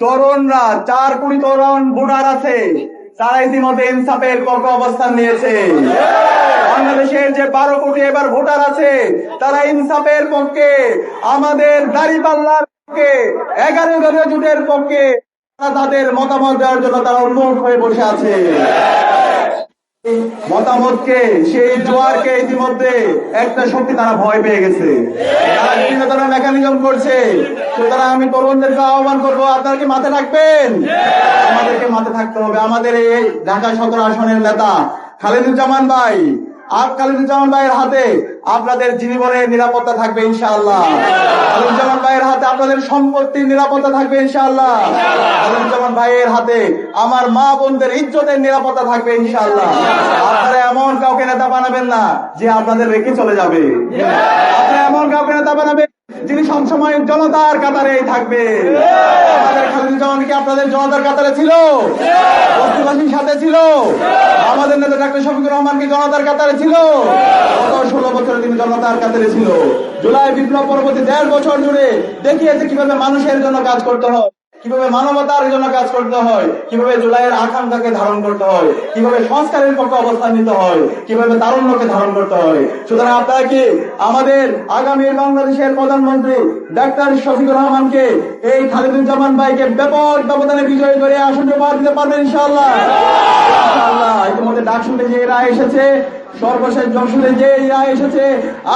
তরুণরা 4 কোটি তরুণ ভোটার আছে, তারা ইতিমধ্যে ইনসাফের পক্ষে অবস্থান নিয়েছে। বাংলাদেশের যে 12 কোটি এবার ভোটার আছে, তারা ইনসাফের পক্ষে, আমাদের দাঁড়িপাল্লার পক্ষে, 11 দলীয় জোটের পক্ষে তাদের মতামত দেওয়ার জন্য তারা উন্মুখ হয়ে বসে আছে। মতামতকে, সেই জোয়ারকে ইতিমধ্যে একটা শক্তি তারা ভয় পেয়ে গেছে, তারা বিভিন্ন ধরনের মেকানিজম করছে। সুতরাং আমি তরুণদেরকে আহ্বান করবো, আপনারা কি মাঠে থাকবেন? আমাদেরকে মাঠে থাকতে হবে। আমাদের এই ঢাকা 17 আসনের নেতা খালিদুজ্জামান ভাইয়ের হাতে আপনাদের জীবনের নিরাপত্তা থাকবে ইনশাআল্লাহ। খালিদুজ্জামান ভাইয়ের হাতে আপনাদের সম্পত্তির নিরাপত্তা থাকবে ইনশাআল্লাহ। খালিদুজ্জামান ভাইয়ের হাতে আমার মা বোনদের ইজ্জতের নিরাপত্তা থাকবে ইনশাআল্লাহ। আপনারা এমন কাউকে নেতা বানাবেন না যে আপনাদের রেখে চলে যাবে। আপনারা এমন কাউকে নেতা বানাবেন যিনি সবসময় জনতার কাতারে থাকবে। আমাদের খালিদুজ্জামান কি আপনাদের জনতার কাতারে ছিল? বস্তিবাসীর সাথে ছিল? আমাদের নেতা ডাক্তার শফিকুর রহমান কি জনতার কাতারে ছিল? গত 16 বছরে তিনি জনতার কাতারে ছিল। জুলাই বিপ্লব পরবর্তী 1.5 বছর জুড়ে দেখিয়েছে কিভাবে মানুষের জন্য কাজ করতে হয়, কিভাবে মানবতার জন্য কাজ করতে হয়, কিভাবে জুলাইয়ের আকাঙ্ক্ষাকে ধারণ করতে হয়, কিভাবে সংস্কারের পক্ষে অবস্থান নিতে হয়, কিভাবে তারুণ্যকে ধারণ করতে হয়। সুতরাং আপনারা কি আমাদের আগামী বাংলাদেশের প্রধানমন্ত্রী ডাক্তার শফিকুর রহমানকে, এই খালিদুজ্জামান ভাইকে ব্যাপক ব্যবধানে বিজয়ী করে আসন উপহার দিতে পারবেন ইনশাআল্লাহ? ইনশাআল্লাহ। ইতিমধ্যে ডাকসুতে যে রায় এসেছে, সর্বশেষ জনসুরে যে রায় এসেছে,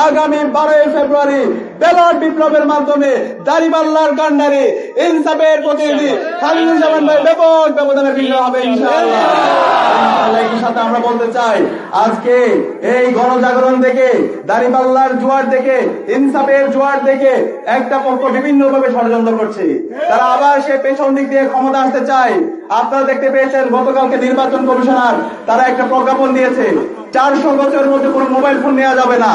আগামী 12 ফেব্রুয়ারি ব্যালট বিপ্লবের মাধ্যমে দাঁড়িপাল্লার কান্ডারি ইনসাফের প্রতিনিধি খালিদুজ্জামান ভাই ব্যাপক ব্যবধানে বিজয় হবে ইনশাআল্লাহ। একই সাথে আমরা বলতে চাই, আজকে এই গণজাগরণ থেকে, দাঁড়িপাল্লার জোয়ার থেকে, ইনসাফের জোয়ার থেকে একটা পক্ষ বিভিন্ন ভাবে ষড়যন্ত্র করছে। তারা আবার সে পেছন দিক দিয়ে ক্ষমতা আসতে চায়। আপনারা দেখতে পেয়েছেন গতকালকে নির্বাচন কমিশনার তারা একটা প্রজ্ঞাপন দিয়েছে, 400 বছরের মধ্যে কোনো মোবাইল ফোন নেওয়া যাবে না।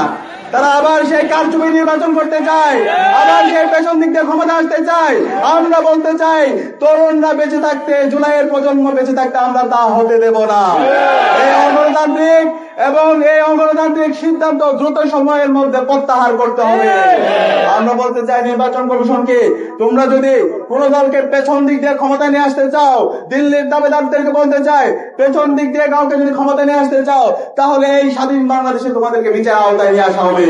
তারা আবার সেই কারচুপি নির্বাচন করতে চায়, আবার সেই পেছন দিক দিয়ে ক্ষমতা আসতে চায়। আমরা বলতে চাই, তরুণরা বেঁচে থাকতে, জুলাইয়ের প্রজন্ম বেঁচে থাকতে আমরা তা হতে দেব না। এই অগণতান্ত্রিক সিদ্ধান্ত দ্রুত সময়ের মধ্যে প্রত্যাহার করতে হবে। আমরা বলতে চাই নির্বাচন কমিশনকে, তোমরা যদি কোন দলকে পেছন দিক দিয়ে ক্ষমতা নিয়ে আসতে চাও, দিল্লির দাবিদারদেরকে বলতে চাই, পেছন দিক দিয়ে কাউকে যদি ক্ষমতা নিয়ে আসতে চাও, তাহলে এই স্বাধীন বাংলাদেশে তোমাদেরকে বিচার আওতায় নিয়ে আসা হবে।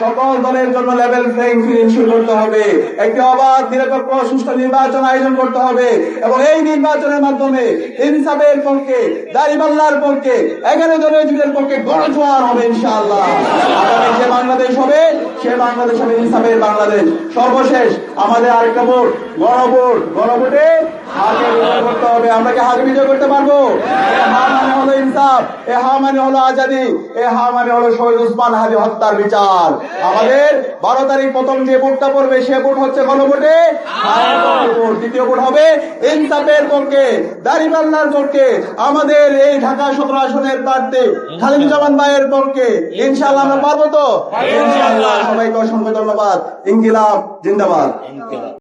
সকল দলের জন্য লেভেল প্লেইং ফিল্ড ইনশিওর করতে হবে। একটি অবাধ, নিরপেক্ষ, সুষ্ঠু নির্বাচন আয়োজন করতে হবে এবং এই নির্বাচনের মাধ্যমে ইনসাফের পক্ষে, দাঁড়িপাল্লার পক্ষে, 11 দলীয় জোটের পক্ষে গণজোয়ার হবে ইনশাআল্লাহ। আগামী যে বাংলাদেশ হবে, সে বাংলাদেশ হবে ইনসাফের বাংলাদেশ। সর্বশেষ আমাদের আরেকটা ভোট, গণভোটে হাকে বিজয় করতে হবে। আমরা কি হাকে বিজয় করতে পারবো? হা মানে হলো ইনসাফ, এ হা মানে হলো আজাদি, এ হা মানে হলো শহীদ ওসমান হাদি হত্যার বিচার। আমাদের 12 তারিখ প্রথম যে ভোটটা পড়বে, সে ভোট হচ্ছে গণভোটে। দ্বিতীয় ভোট হবে ইনসাফের পক্ষে, দাঁড়িপাল্লার পক্ষে, আমাদের এই ঢাকা 17 আসনের প্রার্থী খালিদুজ্জামান ভাইয়ের পক্ষে। ইনশাআল্লাহ আমরা পারবো তো? ইনশাআল্লাহ। সবাইকে অসংখ্য ধন্যবাদ। ইনকিলাব জিন্দাবাদ।